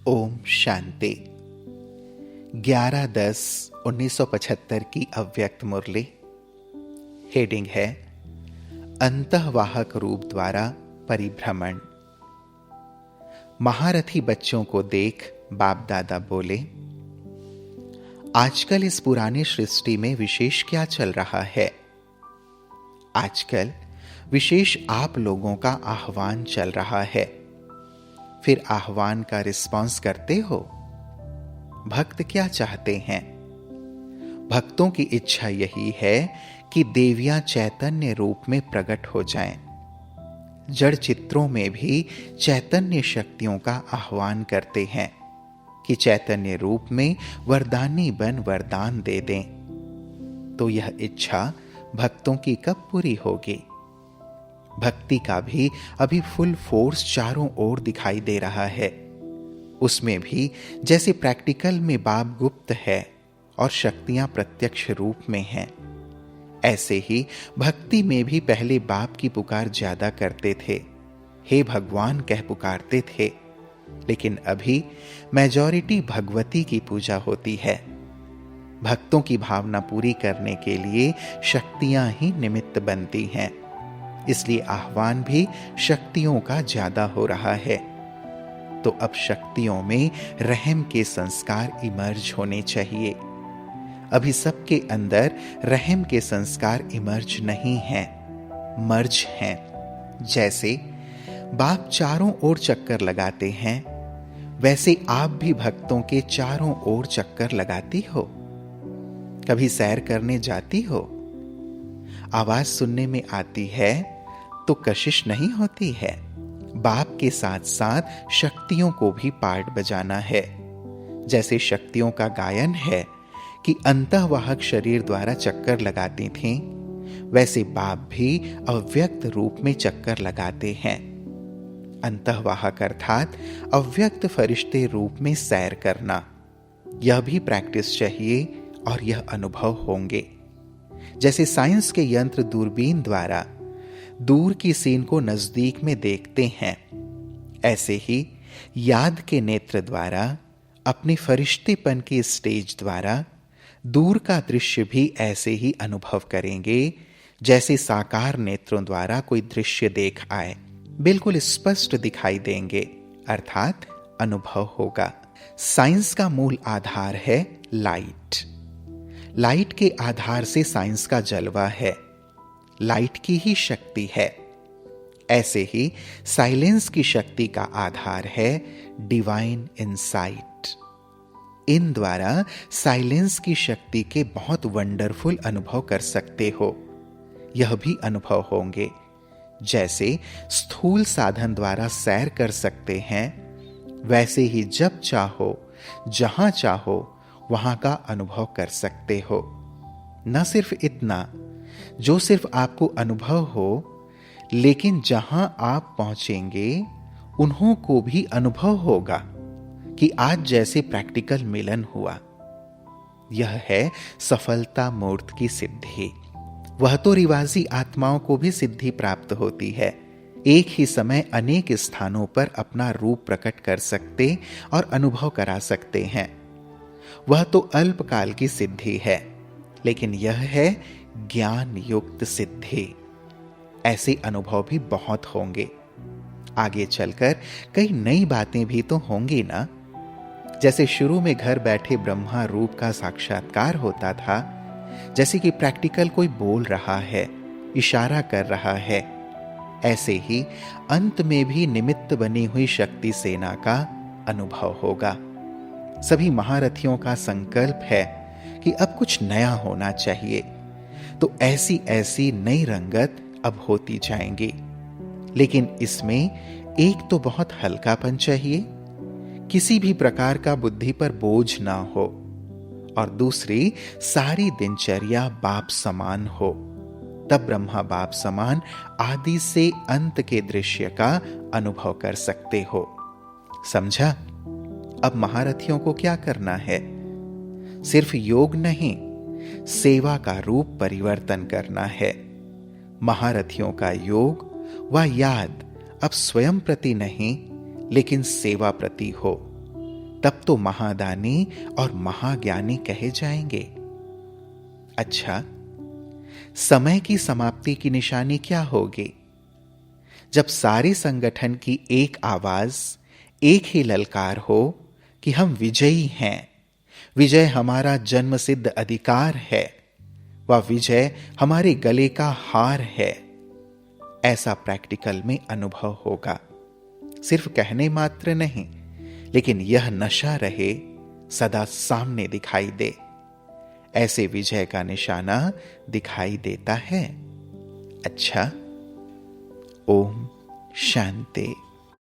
ओम शांति। 11/10/1975 की अव्यक्त मुरली। हेडिंग है अंतःवाहक रूप द्वारा परिभ्रमण। महारथी बच्चों को देख बाप दादा बोले, आजकल इस पुरानी सृष्टि में विशेष क्या चल रहा है? आजकल विशेष आप लोगों का आह्वान चल रहा है। फिर आह्वान का रिस्पॉन्स करते हो? भक्त क्या चाहते हैं? भक्तों की इच्छा यही है कि देवियां चैतन्य रूप में प्रकट हो जाएं। जड़ चित्रों में भी चैतन्य शक्तियों का आह्वान करते हैं कि चैतन्य रूप में वरदानी बन वरदान दे दें। तो यह इच्छा भक्तों की कब पूरी होगी? भक्ति का भी अभी फुल फोर्स चारों ओर दिखाई दे रहा है। उसमें भी जैसे प्रैक्टिकल में बाप गुप्त है और शक्तियां प्रत्यक्ष रूप में हैं, ऐसे ही भक्ति में भी पहले बाप की पुकार ज्यादा करते थे, हे भगवान कह पुकारते थे। लेकिन अभी मेजॉरिटी भगवती की पूजा होती है। भक्तों की भावना पूरी करने के लिए शक्तियां ही निमित्त बनती हैं। इसलिए आह्वान भी शक्तियों का ज्यादा हो रहा है। तो अब शक्तियों में रहम के संस्कार इमर्ज होने चाहिए। अभी सबके अंदर रहम के संस्कार इमर्ज नहीं हैं, मर्ज हैं। जैसे बाप चारों ओर चक्कर लगाते हैं, वैसे आप भी भक्तों के चारों ओर चक्कर लगाती हो। कभी सैर करने जाती हो? आवाज सुनने में आती है तो कशिश नहीं होती है। बाप के साथ साथ शक्तियों को भी पार्ट बजाना है। जैसे शक्तियों का गायन है कि अंतःवाहक शरीर द्वारा चक्कर लगाती थीं, वैसे बाप भी अव्यक्त रूप में चक्कर लगाते हैं। अंतःवाहक अर्थात अव्यक्त फरिश्ते रूप में सैर करना, यह भी प्रैक्टिस चाहिए और यह अनुभव होंगे। जैसे साइंस के यंत्र दूरबीन द्वारा दूर की सीन को नजदीक में देखते हैं, ऐसे ही याद के नेत्र द्वारा अपनी फरिश्तेपन की स्टेज द्वारा दूर का दृश्य भी ऐसे ही अनुभव करेंगे जैसे साकार नेत्रों द्वारा कोई दृश्य देख आए। बिल्कुल स्पष्ट दिखाई देंगे, अर्थात अनुभव होगा। साइंस का मूल आधार है लाइट। लाइट के आधार से साइंस का जलवा है, लाइट की ही शक्ति है। ऐसे ही साइलेंस की शक्ति का आधार है डिवाइन इनसाइट। इन द्वारा साइलेंस की शक्ति के बहुत वंडरफुल अनुभव कर सकते हो। यह भी अनुभव होंगे जैसे स्थूल साधन द्वारा सैर कर सकते हैं, वैसे ही जब चाहो जहां चाहो वहां का अनुभव कर सकते हो। न सिर्फ इतना जो सिर्फ आपको अनुभव हो, लेकिन जहां आप पहुंचेंगे उन्हों को भी अनुभव होगा कि आज जैसे प्रैक्टिकल मिलन हुआ। यह है सफलता मूर्त की सिद्धि। वह तो रिवाजी आत्माओं को भी सिद्धि प्राप्त होती है। एक ही समय अनेक स्थानों पर अपना रूप प्रकट कर सकते और अनुभव करा सकते हैं। वह तो अल्पकाल की सिद्धि है, लेकिन यह है ज्ञान युक्त सिद्धि। ऐसे अनुभव भी बहुत होंगे। आगे चलकर कई नई बातें भी तो होंगी ना। जैसे शुरू में घर बैठे ब्रह्मा रूप का साक्षात्कार होता था, जैसे कि प्रैक्टिकल कोई बोल रहा है, इशारा कर रहा है, ऐसे ही अंत में भी निमित्त बनी हुई शक्ति सेना का अनुभव होगा। सभी महारथियों का संकल्प है कि अब कुछ नया होना चाहिए। तो ऐसी ऐसी नई रंगत अब होती जाएंगी। लेकिन इसमें एक तो बहुत हल्कापन चाहिए, किसी भी प्रकार का बुद्धि पर बोझ ना हो, और दूसरी सारी दिनचर्या बाप समान हो। तब ब्रह्मा बाप समान आदि से अंत के दृश्य का अनुभव कर सकते हो। समझा? अब महारथियों को क्या करना है? सिर्फ योग नहीं, सेवा का रूप परिवर्तन करना है। महारथियों का योग व याद अब स्वयं प्रति नहीं, लेकिन सेवा प्रति हो। तब तो महादानी और महाज्ञानी कहे जाएंगे। अच्छा, समय की समाप्ति की निशानी क्या होगी? जब सारे संगठन की एक आवाज, एक ही ललकार हो कि हम विजयी हैं, विजय हमारा जन्मसिद्ध अधिकार है, वह विजय हमारे गले का हार है, ऐसा प्रैक्टिकल में अनुभव होगा। सिर्फ कहने मात्र नहीं, लेकिन यह नशा रहे, सदा सामने दिखाई दे। ऐसे विजय का निशाना दिखाई देता है। अच्छा, ओम शांति।